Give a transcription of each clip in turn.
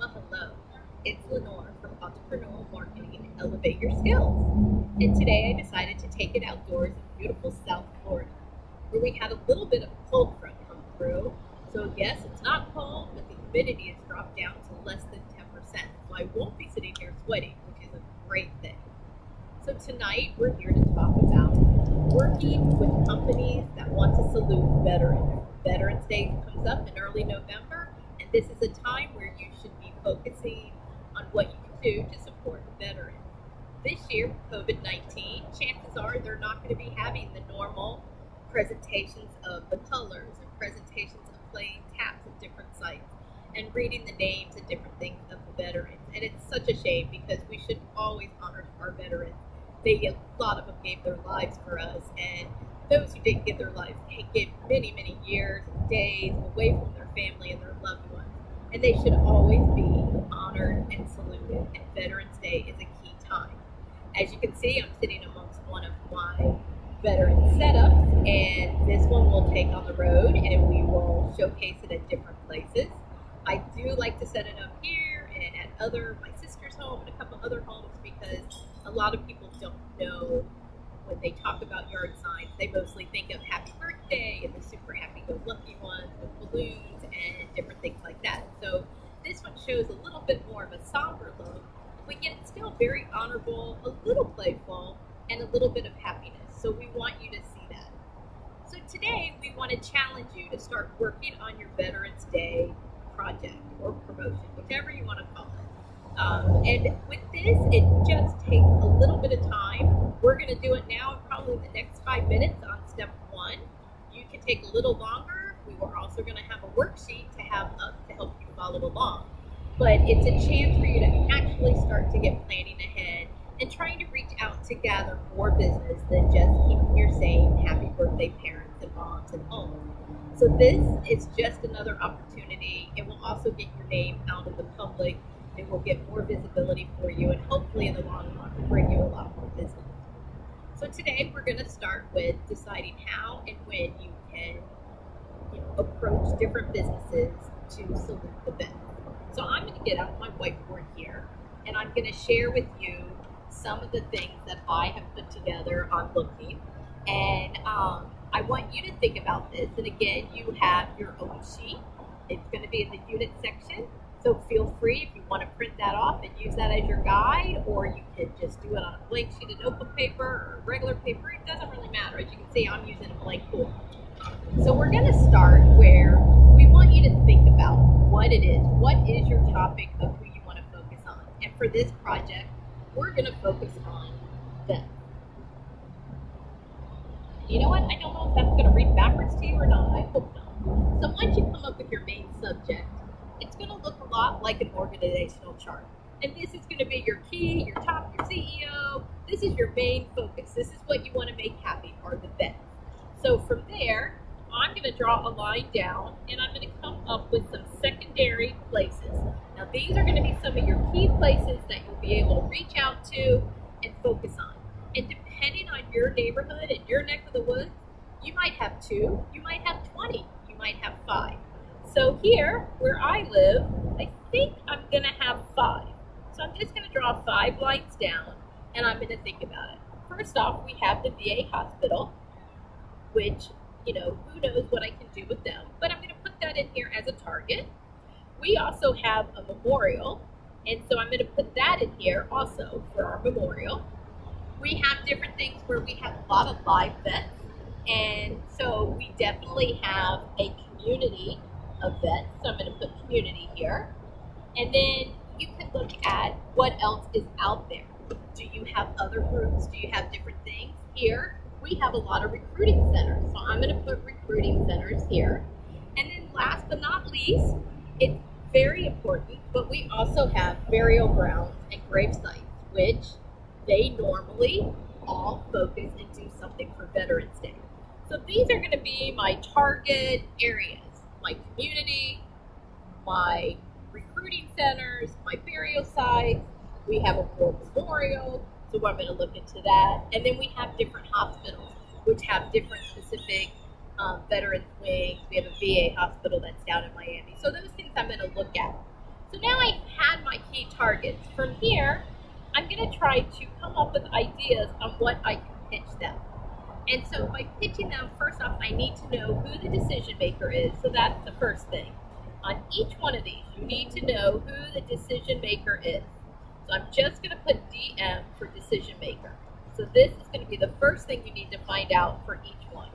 Well, hello. It's Lenore from Entrepreneurial Marketing and Elevate Your Skills. And today I decided to take it outdoors in beautiful South Florida, where we had a little bit of a cold front come through. So yes, it's not cold, but the humidity has dropped down to less than 10%. So I won't be sitting here sweating, which is a great thing. So tonight we're here to talk about working with companies that want to salute veterans. Veterans Day comes up in early November, and this is a time where you should be focusing on what you can do to support veterans. This year, with COVID-19, chances are they're not going to be having the normal presentations of the colors and presentations of playing taps at different sites and reading the names and different things of the veterans. And it's such a shame because we should always honor our veterans. A lot of them gave their lives for us, and those who didn't give their lives gave many, many years and days away from their family and their loved ones. And they should always be honored and saluted, and Veterans Day is a key time. As you can see, I'm sitting amongst one of my veteran setups, and this one we'll take on the road and we will showcase it at different places. I do like to set it up here and at my sister's home and a couple other homes because a lot of people don't know when they talk about yard signs, they mostly think of happy birthday and the super happy-go-lucky ones with balloons and different things like that. So this one shows a little bit more of a somber look, but yet still very honorable, a little playful, and a little bit of happiness. So we want you to see that. So today we want to challenge you to start working on your Veterans Day project or promotion, whichever you want to call it. And with this, it just takes a little bit of time. We're going to do it now, probably in the next 5 minutes on step one. You can take a little longer. We were also going to have a worksheet to have up to help you follow along. But it's a chance for you to actually start to get planning ahead and trying to reach out to gather more business than just keeping your saying happy birthday parents and moms and homes. So this is just another opportunity. It will also get your name out in the public. It will get more visibility for you, and hopefully in the long run bring you a lot more business. So today we're going to start with deciding how and when you can approach different businesses to salute the vets. So I'm going to get out my whiteboard here, and I'm going to share with you some of the things that I have put together on looking. And I want you to think about this. And again, you have your own sheet. It's going to be in the unit section. So feel free if you want to print that off and use that as your guide, or you can just do it on a blank sheet of notebook paper or regular paper. It doesn't really matter. As you can see, I'm using a blank board. So we're going to start where we want you to think about what it is. What is your topic of who you want to focus on? And for this project, we're going to focus on them. You know what? I don't know if that's going to read backwards to you or not. I hope not. So once you come up with your main subject, it's going to look a lot like an organizational chart. And this is going to be your key, your top, your CEO. This is your main focus. This is what you want to make happy, are the vets. So from there, I'm going to draw a line down, and I'm going to come up with some secondary places. Now, these are going to be some of your key places that you'll be able to reach out to and focus on. And depending on your neighborhood and your neck of the woods, you might have 2, you might have 20, you might have 5. So here, where I live, I think I'm going to have 5. So I'm just going to draw 5 lines down, and I'm going to think about it. First off, we have the VA hospital, which, who knows what I can do with them. But I'm going to put that in here as a target. We also have a memorial, and so I'm going to put that in here also for our memorial. We have different things where we have a lot of live vets, and so we definitely have a community of vets, so I'm going to put community here. And then you can look at what else is out there. Do you have other groups? Do you have different things? Here, we have a lot of recruiting centers, so I'm going to put recruiting centers here. And then last but not least, it's very important, but we also have burial grounds and grave sites, which they normally all focus and do something for Veterans Day. So these are going to be my target areas. My community, my recruiting centers, my burial sites. We have a war memorial, so I'm going to look into that. And then we have different hospitals, which have different specific veterans wings. We have a VA hospital that's down in Miami. So those things I'm going to look at. So now I've had my key targets. From here, I'm going to try to come up with ideas on what I can pitch them. And so by pitching them, first off, I need to know who the decision maker is. So that's the first thing. On each one of these, you need to know who the decision maker is. So I'm just going to put DM for decision maker. So this is going to be the first thing you need to find out for each one.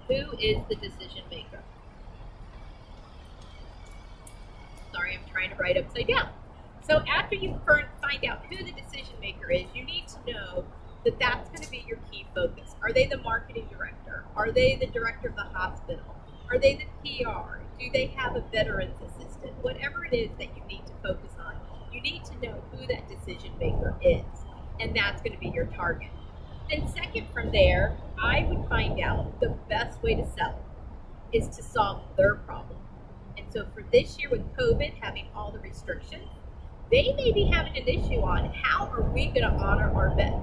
Who is the decision maker? Sorry, I'm trying to write upside down. So after you find out who the decision maker is, you need to know that that's going to be your key focus. Are they the marketing director? Are they the director of the hospital? Are they the PR? Do they have a veterans assistant? Whatever it is that you need to focus on, you need to know who that decision maker is, and that's going to be your target. Then second from there, I would find out the best way to sell is to solve their problem. And so for this year with COVID having all the restrictions, they may be having an issue on how are we going to honor our vets.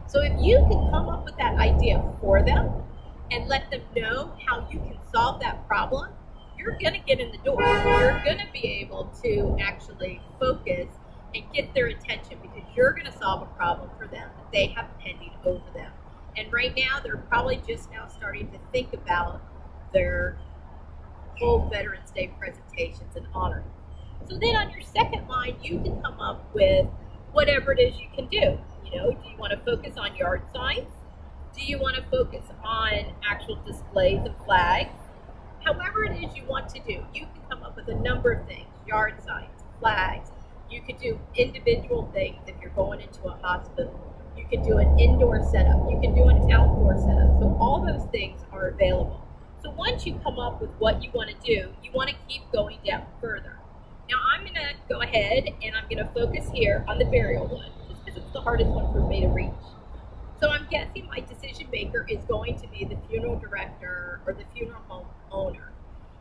So if you can come up with that idea for them and let them know how you can solve that problem, you're going to get in the door. You're going to be able to actually focus and get their attention because you're going to solve a problem for them that they have pending over them. And right now, they're probably just now starting to think about their whole Veterans Day presentations and honoring. So then on your second line, you can come up with whatever it is you can do. You know, do you want to focus on yard signs? Do you want to focus on actual displays of flags? However it is you want to do, you can come up with a number of things, yard signs, flags. You could do individual things if you're going into a hospital. You can do an indoor setup. You can do an outdoor setup. So all those things are available. So once you come up with what you want to do, you want to keep going down further. Now I'm going to go ahead and I'm going to focus here on the burial one, just because it's the hardest one for me to reach. So I'm guessing my decision maker is going to be the funeral director or the funeral home owner.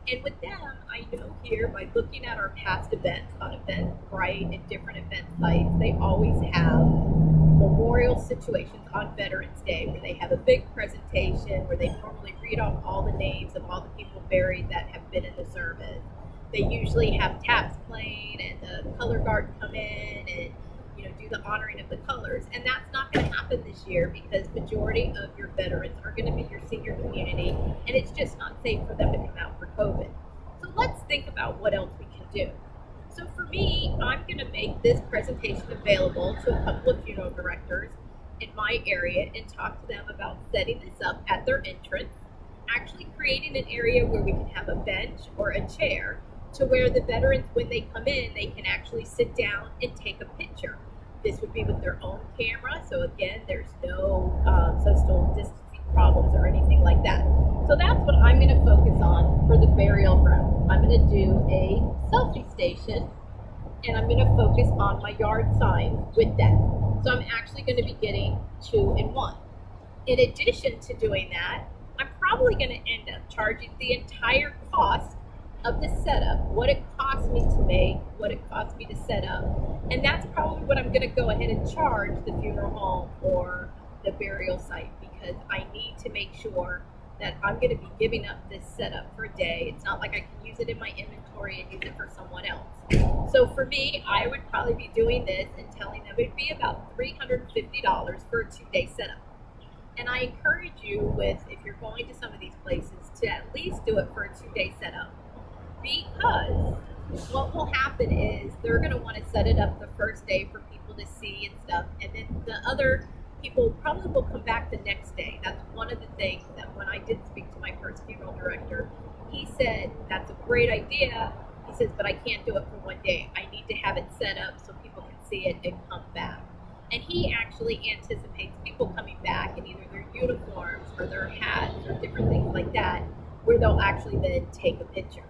And with them, I know here by looking at our past events on Eventbrite and different event sites, they always have memorial situations on Veterans Day where they have a big presentation where they normally read off all the names of all the people buried that have been in the service. They usually have taps playing and the color guard come in and do the honoring of the colors. And that's not going to happen this year because majority of your veterans are going to be your senior community and it's just not safe for them to come out for COVID. So let's think about what else we can do. So for me, I'm going to make this presentation available to a couple of funeral directors in my area and talk to them about setting this up at their entrance, actually creating an area where we can have a bench or a chair to where the veterans, when they come in, they can actually sit down and take a picture. This would be with their own camera, so again, there's no social distancing problems or anything like that. So that's what I'm going to focus on for the burial ground. I'm going to do a selfie station, and I'm going to focus on my yard signs with that. So I'm actually going to be getting 2 in 1. In addition to doing that, I'm probably going to end up charging the entire cost of the setup, what it cost me to make, what it cost me to set up. And that's probably what I'm going to go ahead and charge the funeral home or the burial site because I need to make sure that I'm going to be giving up this setup for a day. It's not like I can use it in my inventory and use it for someone else. So for me, I would probably be doing this and telling them it'd be about $350 for a 2-day setup. And I encourage you if you're going to some of these places to at least do it for a 2-day setup. Because what will happen is they're going to want to set it up the first day for people to see and stuff, and then the other people probably will come back the next day. That's one of the things that when I did speak to my first funeral director, he said, that's a great idea. He says, but I can't do it for 1 day. I need to have it set up so people can see it and come back. And he actually anticipates people coming back in either their uniforms or their hats or different things like that, where they'll actually then take a picture.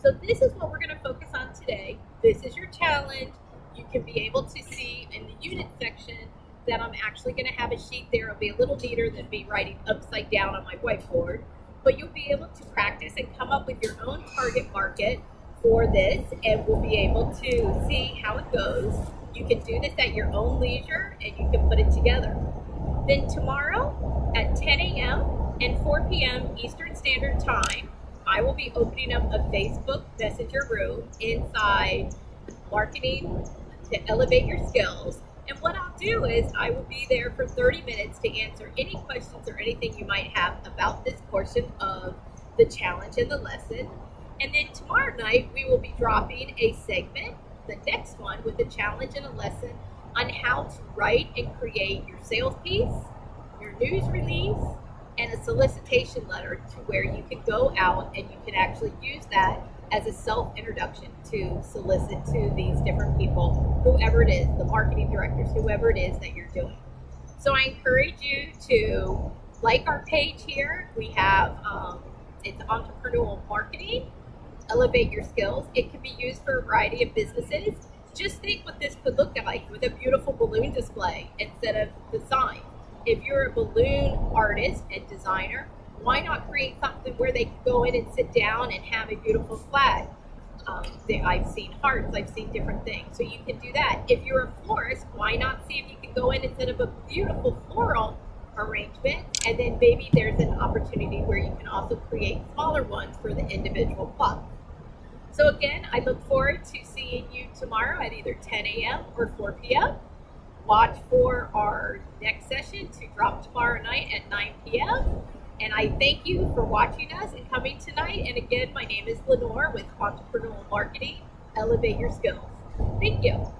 So this is what we're going to focus on today. This is your challenge. You can be able to see in the unit section that I'm actually going to have a sheet there. It'll be a little neater than me writing upside down on my whiteboard. But you'll be able to practice and come up with your own target market for this, and we'll be able to see how it goes. You can do this at your own leisure, and you can put it together. Then tomorrow at 10 a.m. and 4 p.m. Eastern Standard Time, I will be opening up a Facebook Messenger room inside Marketing to Elevate Your Skills. And what I'll do is I will be there for 30 minutes to answer any questions or anything you might have about this portion of the challenge and the lesson. And then tomorrow night, we will be dropping a segment, the next one, with a challenge and a lesson on how to write and create your sales piece, your news release, and a solicitation letter to where you can go out and you can actually use that as a self-introduction to solicit to these different people, whoever it is, the marketing directors, whoever it is that you're doing. So I encourage you to like our page here. We have, it's Entrepreneurial Marketing, Elevate Your Skills. It can be used for a variety of businesses. Just think what this could look like with a beautiful balloon display instead of the sign. If you're a balloon artist and designer, why not create something where they can go in and sit down and have a beautiful flag? I've seen hearts, I've seen different things. So you can do that. If you're a florist, why not see if you can go in and set up a beautiful floral arrangement, and then maybe there's an opportunity where you can also create smaller ones for the individual club. So again, I look forward to seeing you tomorrow at either 10 a.m. or 4 p.m. Watch for our next session to drop tomorrow night at 9 p.m. And I thank you for watching us and coming tonight. And again, my name is Lenore with Entrepreneurial Marketing, Elevate Your Skills. Thank you.